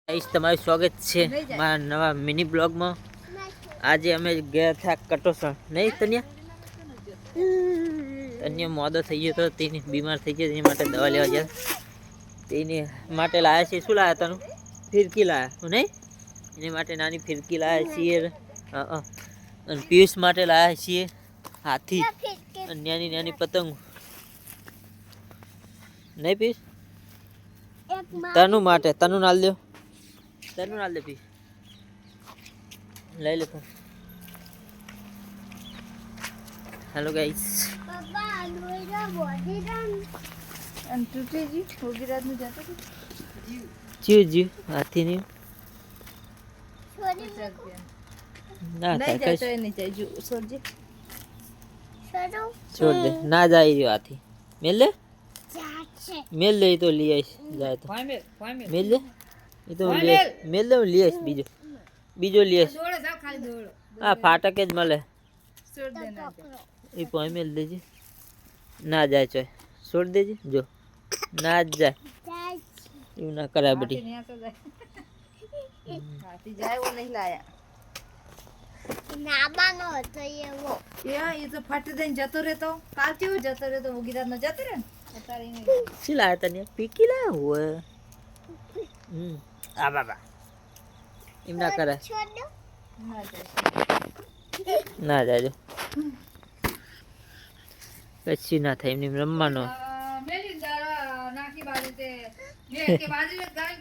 તમારું સ્વાગત છે મારા નવા મિની બ્લોગમાં। આજે અમે ગયા હતા કટોસણ, નહીં તન્યા મોદો થઈ ગયો તો તેની બીમાર થઈ ગયો, તેની માટે દવા લેવા ગયા। તેની માટે લાયા છીએ, શું લાયા તને? ફિરકી લાયા નહીં? એની માટે નાની ફિરકી લાયા છીએ। અને પિયુષ માટે લાયા છીએ હાથી અને નાની નાની પતંગ, નહીં પિયુષ? તનુ માટે, તનુ નાલ દો, તનુ નાલ દે પી, લઈ લે તો। હેલો ગાઈસ, જીવ જીવ હાથી ની ના છોડ દે, ના જાય રહ્યો હાથી, મેલ દે, મેલ દે તો લઈ આવીશ, જાય તો મેલ દે, એ તો મેલ દે, લઈ આવીશ બીજો લઈ આવીશ। હા ફાટક જ મળે, એ પોઈ મેલ દેજે, ના જાય ચોય, છોડ દેજે, જો ના જ જાય, એવું ના કરાય બધી। જાય वो नहीं लाया નાબાનો હતો એવો ये तो फट देन जतो रे तो काल क्यों जतो रे तो वो गिरा न जतो रे अतारे नहीं શું લાયા તને? પીકી લાયા હોય, આ બાબા એમ ના કરાય, છોડ દો ना जाए ના જાજો, કશું ના થાય, એમને રમવાનો। मेरी दारा नाकी बाजी ते ये के बाजी में